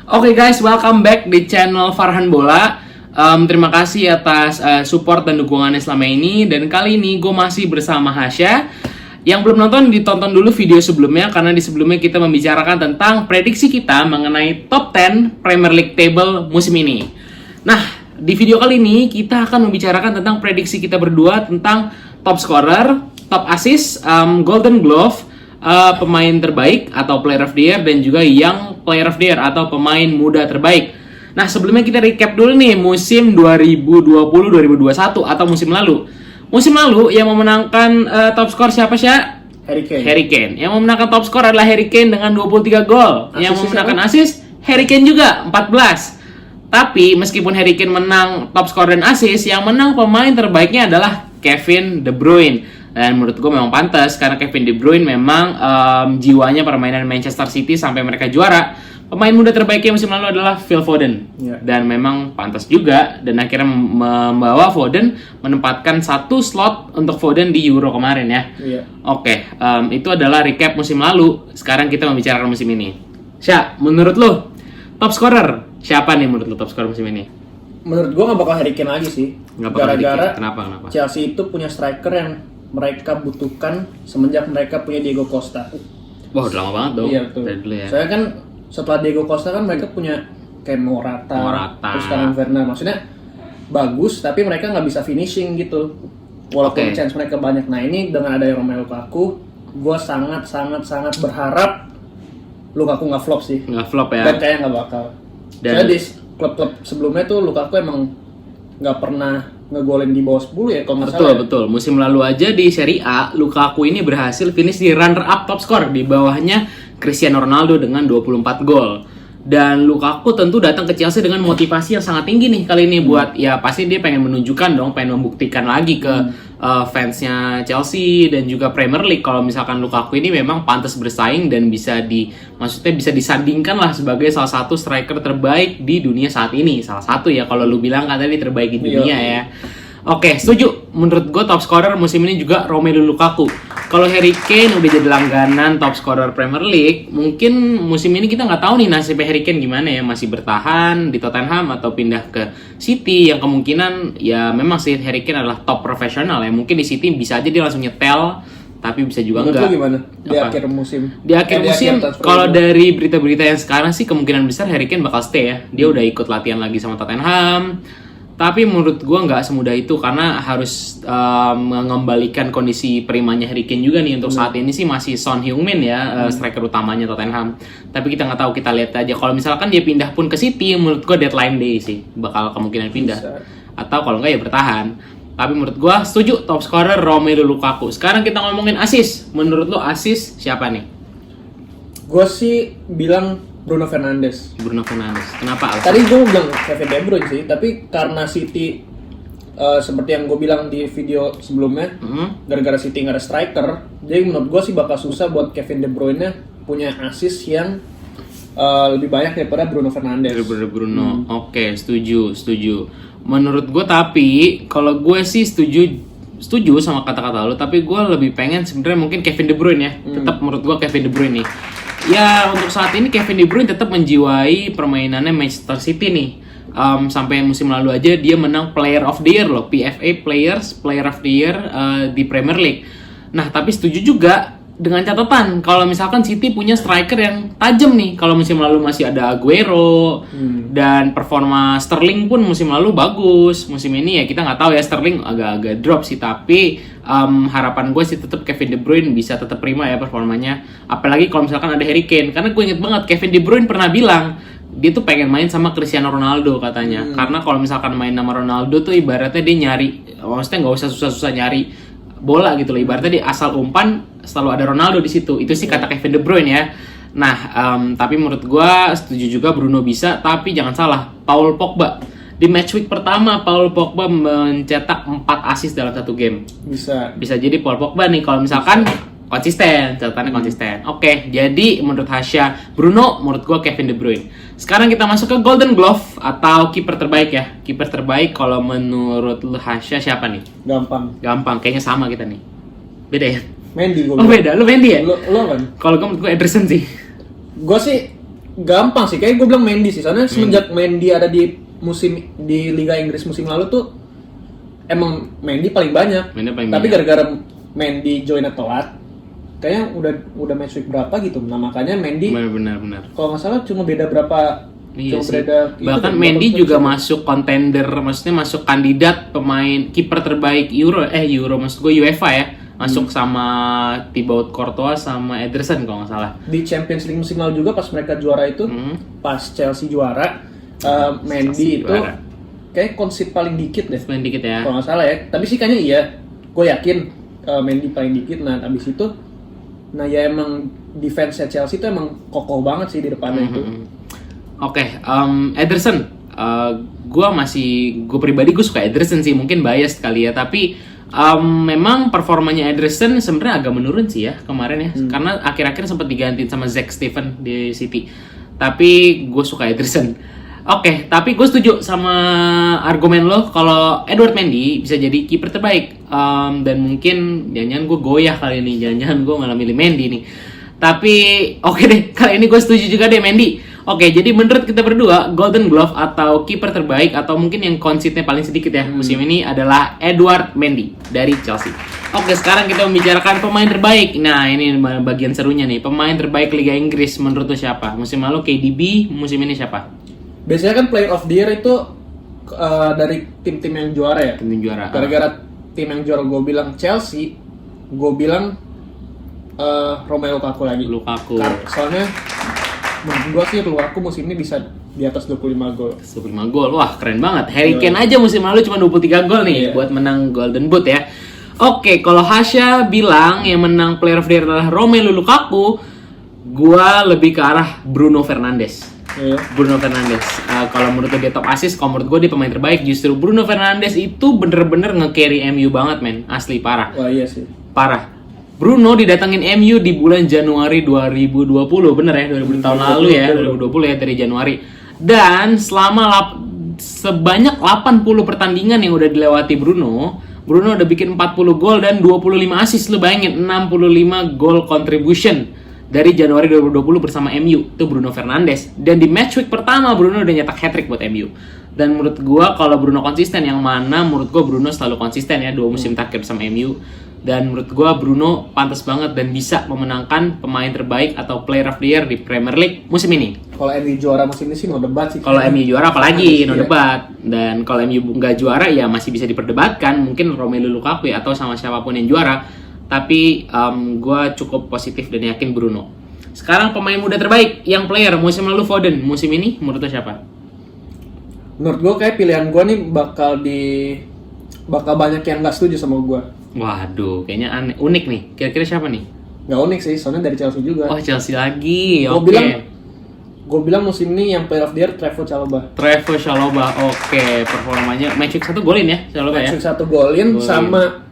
Oke guys, welcome back di channel Farhan Bola. Terima kasih atas support dan dukungannya selama ini. Dan kali ini gue masih bersama Hasya. Yang belum nonton, ditonton dulu video sebelumnya. Karena di sebelumnya kita membicarakan tentang prediksi kita mengenai top 10 Premier League table musim ini. Nah, di video kali ini kita akan membicarakan tentang prediksi kita berdua tentang top scorer, top assist, Golden Glove, pemain terbaik atau player of the year, dan juga young player of the year atau pemain muda terbaik. Nah, sebelumnya kita recap dulu nih musim 2020-2021 atau musim lalu. Musim lalu yang memenangkan top skor siapa sih? Harry Kane. Yang memenangkan top skor adalah Harry Kane dengan 23 gol. Yang memenangkan assist Harry Kane juga 14. Tapi meskipun Harry Kane menang top skor dan assist, yang menang pemain terbaiknya adalah Kevin De Bruyne. Dan menurut gue memang pantas karena Kevin De Bruyne memang jiwanya permainan Manchester City sampai mereka juara. Pemain muda terbaiknya musim lalu adalah Phil Foden. Dan memang pantas juga, dan akhirnya membawa Foden menempatkan satu slot untuk Foden di Euro kemarin ya. Oke, itu adalah recap musim lalu. Sekarang kita membicarakan musim ini. Syah, menurut lo top scorer siapa nih menurut lo top scorer musim ini? Menurut gue gak bakal Harry Kane lagi sih. Gara-gara Kenapa? Chelsea itu punya striker yang mereka butuhkan semenjak mereka punya Diego Costa. Wah, udah lama banget dong. Iya, betul. Dari dulu ya. Soalnya kan setelah Diego Costa kan mereka punya kayak Morata. Terus sekarang Werner. Maksudnya bagus, tapi mereka nggak bisa finishing gitu. Walaupun chance mereka banyak. Nah, ini dengan ada Romelu Lukaku, gue sangat berharap Lukaku nggak flop sih. Nggak flop ya. Dan kayaknya nggak bakal. Soalnya di klub-klub sebelumnya tuh Lukaku emang nggak pernah ngegolin di bawah 10 ya kalau nggak salah. Betul. Musim lalu aja di Serie A, Lukaku ini berhasil finish di runner up top skor, di bawahnya Cristiano Ronaldo dengan 24 gol. Dan Lukaku tentu datang ke Chelsea dengan motivasi yang sangat tinggi nih kali ini buat ya pasti dia pengen menunjukkan dong, pengen membuktikan lagi ke fansnya Chelsea dan juga Premier League kalau misalkan Lukaku ini memang pantas bersaing dan bisa bisa disandingkan lah sebagai salah satu striker terbaik di dunia saat ini. Salah satu ya, kalau lu bilang kan tadi terbaik di dunia ya. Oke, setuju. Menurut gue top scorer musim ini juga Romelu Lukaku. Kalau Harry Kane udah jadi langganan top scorer Premier League, mungkin musim ini kita nggak tahu nih nasibnya Harry Kane gimana ya, masih bertahan di Tottenham atau pindah ke City, yang kemungkinan ya memang sih Harry Kane adalah top profesional ya. Mungkin di City bisa aja dia langsung nyetel, tapi bisa juga enggak. Gimana? Di akhir musim. Di akhir musim, kalau dari berita-berita yang sekarang sih kemungkinan besar Harry Kane bakal stay ya. Dia udah ikut latihan lagi sama Tottenham. Tapi menurut gue nggak semudah itu karena harus mengembalikan kondisi primanya Harry Kane juga nih. Untuk saat ini sih masih Son Heung-min ya, striker utamanya Tottenham. Tapi kita nggak tahu, kita lihat aja. Kalau misalkan dia pindah pun ke City, menurut gue deadline day sih bakal kemungkinan pindah. Atau kalau nggak ya bertahan. Tapi menurut gue setuju top scorer Romelu Lukaku. Sekarang kita ngomongin assist. Menurut lo assist siapa nih? Gue sih bilang Bruno Fernandes. Kenapa? Tadi gue bilang Kevin De Bruyne sih, tapi karena City seperti yang gue bilang di video sebelumnya, gara-gara City nggak ada striker, jadi menurut gue sih bakal susah buat Kevin De Bruyne punya assist yang lebih banyak daripada Bruno Fernandes. Oke, setuju. Menurut gue tapi kalau gue sih setuju sama kata-kata lo, tapi gue lebih pengen sebenarnya mungkin Kevin De Bruyne ya. Tetap menurut gue Kevin De Bruyne nih. Ya, untuk saat ini Kevin De Bruyne tetap menjiwai permainannya Manchester City nih. Sampai musim lalu aja dia menang Player of the Year loh, PFA Player of the Year di Premier League. Nah, tapi setuju juga dengan catatan kalau misalkan City punya striker yang tajam nih. Kalau musim lalu masih ada Aguero dan performa Sterling pun musim lalu bagus. Musim ini ya kita nggak tahu ya, Sterling agak drop sih, tapi harapan gue sih tetap Kevin De Bruyne bisa tetap prima ya performanya. Apalagi kalau misalkan ada Harry Kane, karena gue inget banget Kevin De Bruyne pernah bilang dia tuh pengen main sama Cristiano Ronaldo katanya. Karena kalau misalkan main sama Ronaldo tuh ibaratnya dia nyari, maksudnya nggak usah susah-susah nyari bola gitu loh, ibaratnya dia asal umpan selalu ada Ronaldo di situ. Itu sih kata Kevin De Bruyne ya. Nah, tapi menurut gue setuju juga Bruno bisa, tapi jangan salah, Paul Pogba di match week pertama Paul Pogba mencetak 4 assist dalam satu game. Bisa jadi Paul Pogba nih kalau misalkan konsisten, catatannya konsisten. Oke, jadi menurut Hasya Bruno, menurut gue Kevin De Bruyne. Sekarang kita masuk ke Golden Glove atau kiper terbaik ya. Kiper terbaik kalau menurut Hasya siapa nih? Gampang, kayaknya sama kita nih. Beda ya? Mendy gue. Oh beda, lu Mendy ya? Lu kan? Kalau gue menurut gue Ederson sih. Gue sih gampang sih, kayak gue bilang Mendy sih. Soalnya semenjak Mendy ada di Liga Inggris musim lalu tuh emang Mendy paling banyak. Tapi gara-gara Mendy joinnya telat, kayaknya udah match week berapa gitu. Nah makanya Mendy benar. kalau nggak salah cuma beda berapa. Iya sih. Bahkan Mendy juga masuk contender, maksudnya masuk kandidat pemain kiper terbaik Euro maksud gue UEFA ya. Masuk sama Thibaut Courtois sama Ederson kalau nggak salah. Di Champions League musim lalu juga pas mereka juara itu, pas Chelsea juara, Mendy itu kayak concede paling dikit deh. Paling dikit ya. Kalau nggak salah ya. Tapi sih kayaknya iya. Gue yakin Mendy paling dikit. Nah abis itu, nah ya emang defense Chelsea itu emang kokoh banget sih di depannya itu. Oke, Ederson. Gue pribadi suka Ederson sih, mungkin bias kali ya, tapi memang performanya Ederson sebenarnya agak menurun sih ya kemarin ya, karena akhir-akhir sempat digantiin sama Zack Steven di City. Tapi gue suka Ederson. Oke, tapi gue setuju sama argumen lo kalau Edward Mendy bisa jadi kiper terbaik. Dan mungkin jangan-jangan gue goyah kali ini, jangan-jangan gue malah milih Mendy nih. Tapi oke deh, kali ini gue setuju juga deh Mendy. Oke, jadi menurut kita berdua, Golden Glove atau kiper terbaik atau mungkin yang concede-nya paling sedikit ya musim ini adalah Edward Mendy dari Chelsea. Oke, sekarang kita membicarakan pemain terbaik. Nah, ini bagian serunya nih. Pemain terbaik Liga Inggris menurut lo siapa? Musim lalu KDB, musim ini siapa? Biasanya kan Player of the Year itu dari tim-tim yang juara ya. Tim juara. Gara-gara tim yang juara gue bilang Chelsea, gue bilang Romelu Lukaku lagi. Soalnya menurut gue sih Lukaku musim ini bisa di atas 25 gol. 25 gol, wah keren banget. Harry Kane aja musim lalu cuma 23 gol nih buat menang Golden Boot ya. Oke, kalau Hasya bilang yang menang Player of the Year adalah Romelu Lukaku, gue lebih ke arah Bruno Fernandes. Bruno Fernandes. Kalau menurut dia top assist, kalau menurut gue dia pemain terbaik. Justru Bruno Fernandes itu bener-bener nge-carry MU banget men, asli parah. Wah iya sih. Parah. Bruno didatangin MU di bulan Januari 2020, bener ya, 2020 tahun lalu ya, 2020 ya dari Januari. Dan selama sebanyak 80 pertandingan yang udah dilewati Bruno udah bikin 40 gol dan 25 assist. Lu bayangin 65 gol contribution dari Januari 2020 bersama MU. Itu Bruno Fernandes. Dan di match week pertama Bruno udah nyetak hat-trick buat MU. Dan menurut gua kalau Bruno konsisten, yang mana menurut gua Bruno selalu konsisten ya 2 musim terakhir bersama MU. Dan menurut gue Bruno pantas banget dan bisa memenangkan pemain terbaik atau Player of the Year di Premier League musim ini. Kalau MU juara musim ini sih no debat sih. Kalau MU juara apalagi no debat. Dan kalau MU nggak juara ya masih bisa diperdebatkan. Mungkin Romelu Lukaku ya, atau sama siapapun yang juara. Tapi gue cukup positif dan yakin Bruno. Sekarang pemain muda terbaik yang player musim lalu Foden, musim ini menurut lo siapa? Menurut gue kayak pilihan gue nih bakal banyak yang nggak setuju sama gue. Waduh, kayaknya unik nih. Kira-kira siapa nih? Nggak unik sih, soalnya dari Chelsea juga. Oh, Chelsea lagi. Gue bilang musim ini yang Player of the Year Trevoh Chalobah. Oke, performanya match week 1 golin ya, Chalobah ya. Match week 1 golin sama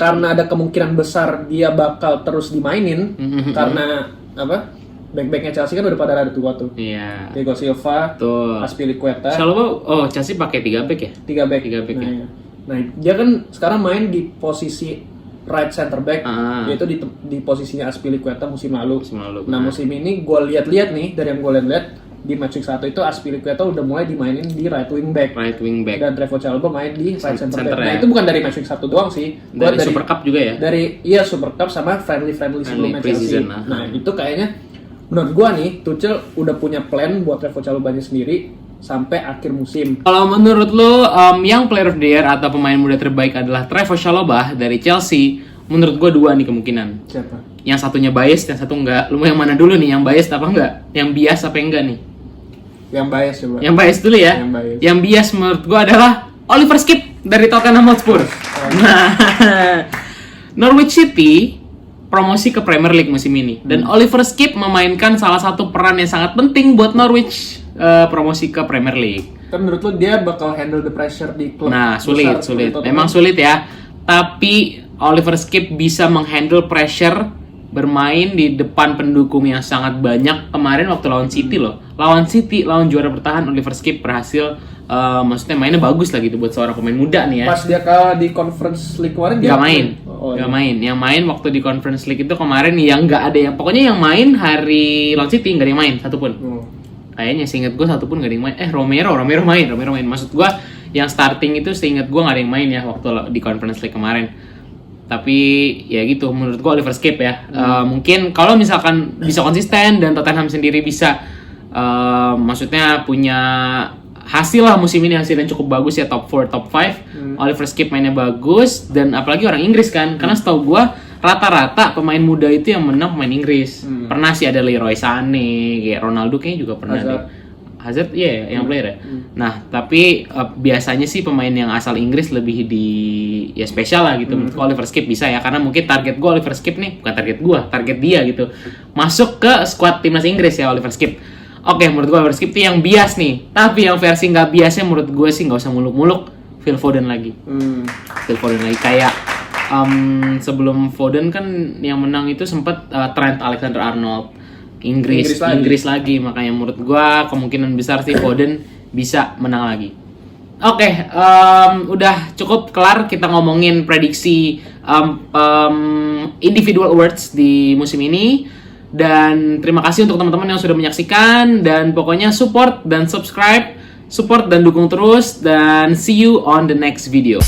karena ada kemungkinan besar dia bakal terus dimainin karena apa? Back-backnya Chelsea kan udah pada rada tua tuh. Iya. Thiago Silva, Azpilicueta. Chalobah, Chelsea pakai 3 back ya? 3 back. Ya. Nah, dia kan sekarang main di posisi right center back, yaitu di posisinya Azpilicueta musim lalu. Nah, musim ini gue lihat-lihat nih, dari yang gue lihat di match week 1 itu Azpilicueta udah mulai dimainin di right wing back. Dan Trevoh Chalobah main di right center back. Nah, itu bukan dari match week 1 doang sih. Dari Super Cup juga ya? Dari Super Cup sama friendly sebelum match Chelsea. Nah, itu kayaknya menurut gue nih, Tuchel udah punya plan buat Trevoh Chalobahnya sendiri sampai akhir musim. Kalau menurut lo yang Player of the Year atau pemain muda terbaik adalah Trevoh Chalobah dari Chelsea, menurut gue 2 nih kemungkinan. Siapa? Yang satunya bias, yang satu enggak. Lu mau yang mana dulu nih? Yang bias apa enggak? Yang bias apa enggak nih? Yang bias coba. Yang bias dulu ya. Yang bias menurut gue adalah Oliver Skip dari Tottenham Hotspur. Nah, Norwich City promosi ke Premier League musim ini dan Oliver Skip memainkan salah satu peran yang sangat penting buat Norwich promosi ke Premier League. Kan menurut lo dia bakal handle the pressure di klub? Nah, sulit. Memang sulit ya. Tapi Oliver Skip bisa menghandle pressure bermain di depan pendukung yang sangat banyak. Kemarin waktu lawan City loh. Lawan juara bertahan, Oliver Skip berhasil maksudnya mainnya bagus lah gitu buat seorang pemain muda nih ya. Pas dia kalah di Conference League kemarin dia nggak main. Yang main waktu di Conference League itu kemarin yang nggak ada yang, pokoknya yang main hari lawan City nggak ada yang main satupun. Kayaknya seingat gue satu pun gak ada yang main. Romero main. Maksud gue yang starting itu seingat gue gak ada yang main ya waktu di Conference League kemarin. Tapi ya gitu, menurut gue Oliver Skip ya. Mungkin kalau misalkan bisa konsisten dan Tottenham sendiri bisa maksudnya punya hasil lah musim ini, hasil yang cukup bagus ya, top 4, top 5. Oliver Skip mainnya bagus dan apalagi orang Inggris kan. Karena setahu gue rata-rata pemain muda itu yang menang pemain Inggris. Pernah sih ada Leroy Sané, kayak Ronaldo kayaknya juga pernah deh. Hazard yang player ya. Nah, tapi biasanya sih pemain yang asal Inggris lebih ya spesial lah gitu. Menurut Oliver Skip bisa ya, karena mungkin target gue Oliver Skip nih, bukan target dia gitu. Masuk ke squad timnas Inggris ya Oliver Skip. Oke, menurut gue Oliver Skip itu yang bias nih. Tapi yang versi nggak biasnya menurut gue sih nggak usah muluk-muluk, Phil Foden lagi. Phil Foden lagi kayak sebelum Foden kan yang menang itu sempat Trent Alexander-Arnold. Inggris lagi. Makanya menurut gua kemungkinan besar sih Foden bisa menang lagi. Oke, udah cukup kelar kita ngomongin prediksi individual awards di musim ini. Dan terima kasih untuk teman-teman yang sudah menyaksikan, dan pokoknya support dan subscribe, support dan dukung terus, dan see you on the next video.